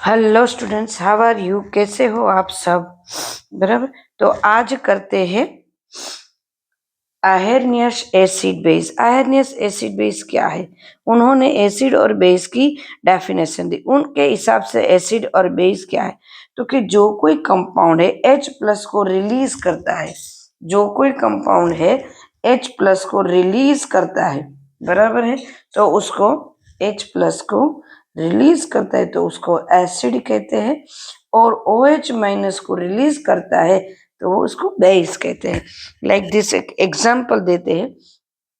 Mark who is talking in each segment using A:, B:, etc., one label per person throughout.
A: Hello students, how are you? कैसे हो आप सब? बराबर। तो आज करते हैं Arrhenius acid base. Arrhenius acid base क्या है? उन्होंने एसिड और बेस की डेफिनेशन दी। उनके हिसाब से एसिड और बेस क्या है? तो कि जो कोई कंपाउंड है H प्लस को रिलीज करता है, जो कोई कंपाउंड है H प्लस को रिलीज करता है, बराबर है, तो उसको H प्लस को रिलीज करता है तो उसको एसिड कहते हैं, और OH माइनस को रिलीज करता है तो वो उसको बेस कहते हैं। लाइक दिस एक एग्जाम्पल देते हैं,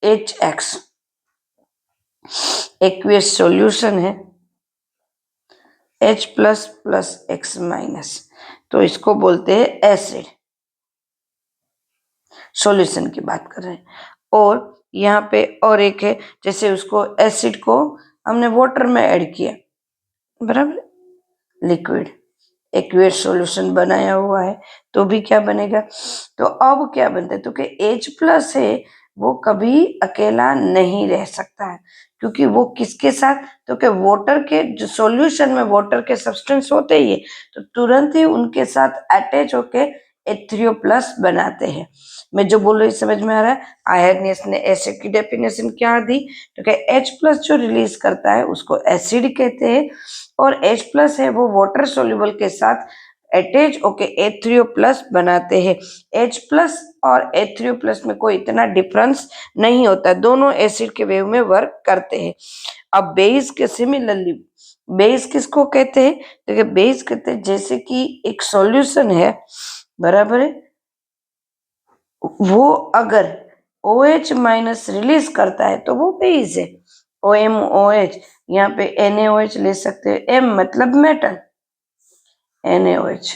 A: HX एक्वियस सॉल्यूशन है H plus plus X minus, तो इसको बोलते हैं एसिड। सॉल्यूशन की बात कर रहे हैं। और यहाँ पे और एक है, जैसे उसको एसिड को हमने वाटर में ऐड किया, बराबर, लिक्विड एक्वियस सॉल्यूशन बनाया हुआ है, तो भी क्या बनेगा? तो अब क्या बनता है? तो कि H प्लस है वो कभी अकेला नहीं रह सकता है, क्योंकि वो किसके साथ? तो कि वाटर के जो सॉल्यूशन में वाटर के सब्सटेंस होते ही है, तो तुरंत ही उनके साथ अटैच होके H3O प्लस बनाते हैं। मैं जो बोल रही समझ में आ रहा है? आयरनियस ने एसिड की डेफिनेशन क्या दी? तो कि H प्लस जो रिलीज करता है उसको एसिड कहते हैं, और H प्लस है वो वाटर सोल्यूबल के साथ अटैच होके H3O प्लस बनाते हैं। H प्लस और H3O प्लस में कोई इतना डिफरेंस नहीं होता, दोनों एसिड के वेव में वर्क करते हैं। अब बेस के सिमिलरली, बेस किसको कहते हैं? तो बेस कहते हैं जैसे कि एक सॉल्यूशन है, बराबर है, वो अगर OH माइनस रिलीज करता है तो वो बेस है। OMOH, यहाँ पे NaOH ले सकते हैं, M मतलब मेटल, NaOH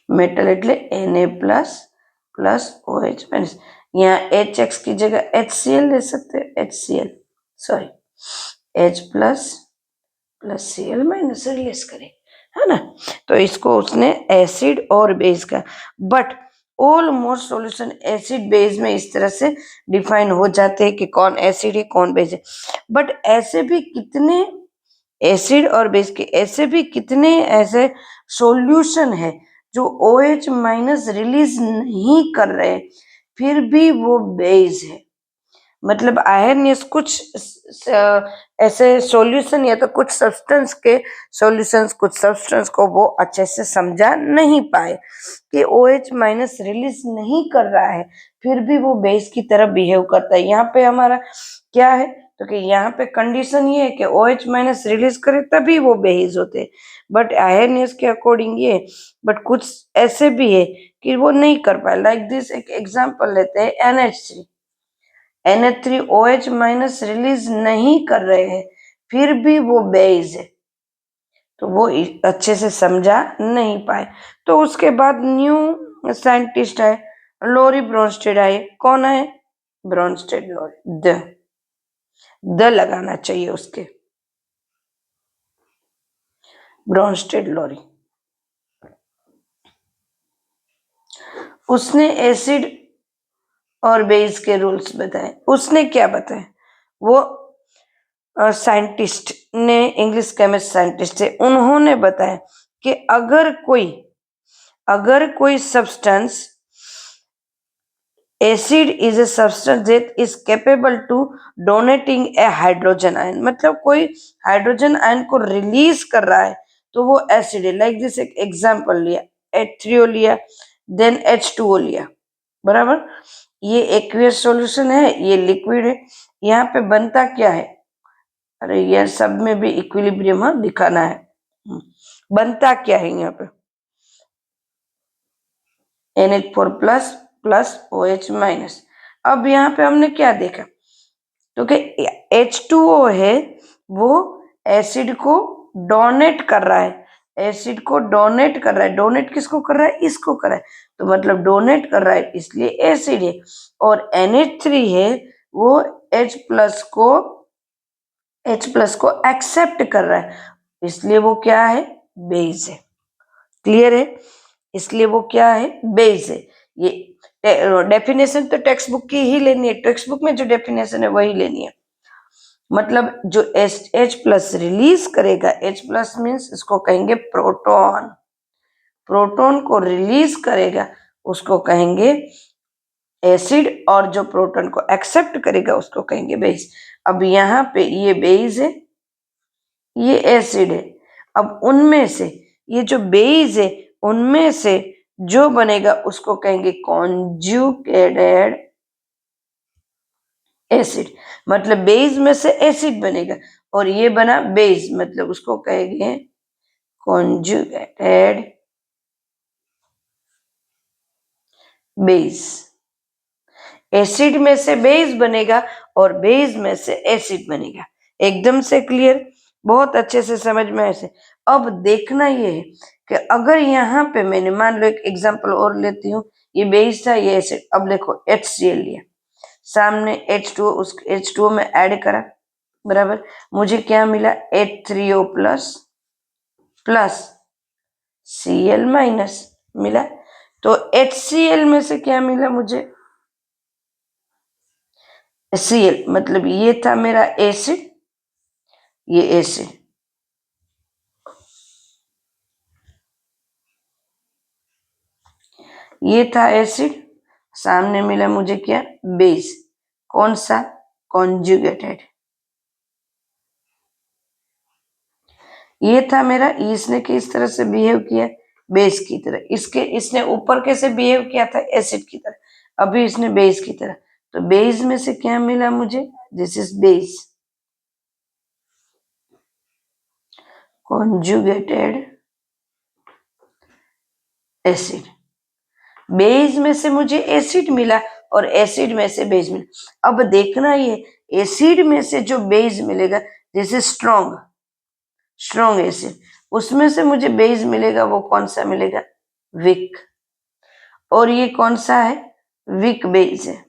A: मेटल એટલે Na plus plus OH minus, यहाँ HX की जगह HCl ले सकते हैं, HCl sorry H plus plus Cl minus release करें, है ना? तो इसको उसने एसिड और बेस का, but almost solution acid base में इस तरह से डिफाइन हो जाते हैं कि कौन एसिड है कौन बेस है। बट ऐसे भी कितने एसिड और बेस के ऐसे भी कितने ऐसे सॉल्यूशन है जो OH माइनस रिलीज नहीं कर रहे, फिर भी वो बेस है। मतलब आयरनियस कुछ ऐसे सॉल्यूशन या तो कुछ सब्सटेंस के सॉल्यूशंस, कुछ सब्सटेंस को वो अच्छे से समझा नहीं पाए कि OH माइनस रिलीज नहीं कर रहा है, फिर भी वो बेस की तरह बिहेव करता है। यहाँ पे हमारा क्या है? तो कि यहाँ पे कंडीशन ये है कि OH माइनस रिलीज करे तभी वो बेस होते हैं, बट आयरनियस के अकॉर्डिंग ये, बट कुछ ऐसे भी है कि वो नहीं कर पाए। लाइक दिस एक एग्जांपल लेते हैं, NH3, NH3 OH minus release नहीं कर रहे हैं, फिर भी वो बेस है, तो वो अच्छे से समझा नहीं पाए। तो उसके बाद न्यू साइंटिस्ट आए, लोरी ब्रोंस्टेड आए। कौन है? ब्रोंस्टेड लोरी, द लगाना चाहिए उसके, ब्रोंस्टेड लोरी। उसने एसिड और बेस के रूल्स बताए। उसने क्या बताए? वो साइंटिस्ट ने, इंग्लिश केमिस्ट साइंटिस्ट थे, उन्होंने बताया कि अगर कोई substance, acid is a substance that is capable to donating a hydrogen ion, मतलब कोई हाइड्रोजन आयन को रिलीज कर रहा है तो वो एसिड है। लाइक दिस एक एग्जांपल लिया, H3O लिया, देन H2O लिया, बराबर। ये एक्वियस सॉल्यूशन है, ये लिक्विड है। यहाँ पे बनता क्या है? अरे ये सब में भी इक्विलिब्रियम हाँ दिखाना है। बनता क्या है यहाँ पे? NH4 plus plus OH minus. अब यहाँ पे हमने क्या देखा? तो कि H2O है वो एसिड को डोनेट कर रहा है, एसिड को डोनेट कर रहा है। डोनेट किसको कर रहा है? इसको कर रहा है, तो मतलब डोनेट कर रहा है, इसलिए एसिड है। और NH3 है वो H प्लस को एक्सेप्ट कर रहा है, इसलिए वो क्या है? बेस है। क्लियर है? इसलिए वो क्या है? बेस है। ये डेफिनेशन तो टेक्स्ट बुक की ही लेनी है, टेक्स्ट बुक में जो डेफिनेशन है वही लेनी है। मतलब जो H प्लस रिलीज करेगा, H प्लस मीन्स इसको कहेंगे प्रोटॉन, प्रोटॉन को रिलीज करेगा उसको कहेंगे एसिड, और जो प्रोटॉन को एक्सेप्ट करेगा उसको कहेंगे बेस। अब यहाँ पे ये बेस है, ये एसिड है। अब उनमें से ये जो बेस है उनमें से जो बनेगा उसको कहेंगे कॉन्जुगेटेड एसिड, मतलब बेस में से एसिड बनेगा और ये बना बेस, मतलब उसको कहेंगे कॉन्जुगेटेड बेस। एसिड में से बेस बनेगा और बेस में से एसिड बनेगा। एकदम से क्लियर, बहुत अच्छे से समझ में ऐसे। अब देखना ये है कि अगर यहाँ पे मैंने मान लो एक एग्जांपल और लेती हूँ, ये बेस था ये एसिड, अब देखो HCl लिया, सामने H2O, उस H2O में ऐड करा, बराबर, मुझे क्या मिला H3O plus plus Cl minus मिला। तो HCl में से क्या मिला मुझे Cl, मतलब ये था मेरा एसिड, ये एसिड, ये था एसिड, सामने मिला मुझे क्या बेस, कौन सा कॉन्जुगेटेड, ये था मेरा, इसने किस तरह से बिहेव किया बेस की तरह, इसके इसने ऊपर कैसे बिहेव किया था एसिड की तरह, अभी इसने बेस की तरह। तो बेस में से क्या मिला मुझे, this is base, conjugated acid. Base में से मुझे एसिड मिला और एसिड में से बेस मिला। अब देखना ये एसिड में से जो बेस मिलेगा, जैसे स्ट्रॉन्ग, स्ट्रॉन्ग एसिड, उसमें से मुझे बेस मिलेगा, वो कौन सा मिलेगा वीक, और ये कौन सा है वीक बेस है,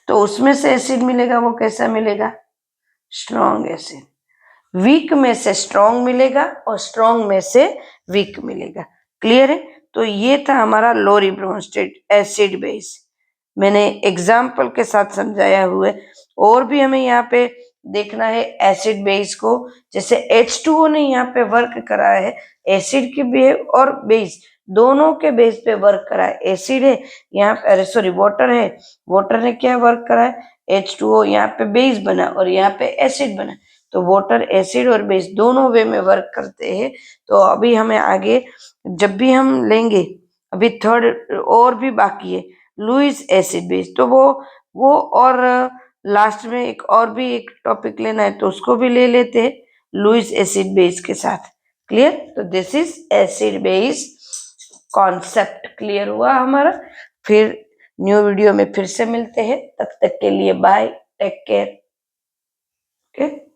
A: तो उसमें से एसिड मिलेगा वो कैसा मिलेगा स्ट्रॉन्ग एसिड। वीक में से स्ट्रॉन्ग मिलेगा और स्ट्रॉन्ग में से वीक मिलेगा। क्लियर है? तो ये था हमारा लोरी ब्रोंस्टेड एसिड बेस, मैंने एग्जाम्पल के साथ समझाया हुआ है। और भी हमें यहाँ पे देखना है एसिड बेस को, जैसे H2O ने यहाँ पे वर्क करा है एसिड के बेस और बेस दोनों के बेस पे वर्क करा है। एसिड है यहाँ पे, अरे सॉरी वाटर है, वाटर ने क्या वर्क करा है H2O यहाँ पे बेस बना और यहाँ पे एसिड बना, तो वाटर एसिड और बेस दोनों वे में वर्क करते हैं। तो अभी हमें आगे जब भी हम लेंगे, अभी थर्ड और भी बाकी है लुईस एसिड बेस, तो वो और लास्ट में एक और भी एक टॉपिक लेना है तो उसको भी ले लेते हैं लुईस एसिड बेस के साथ। क्लियर? तो this is acid base concept. Clear हुआ हमारा? फिर न्यू वीडियो में फिर से मिलते हैं, तब तक के लिए बाय, टेक केयर। ओके।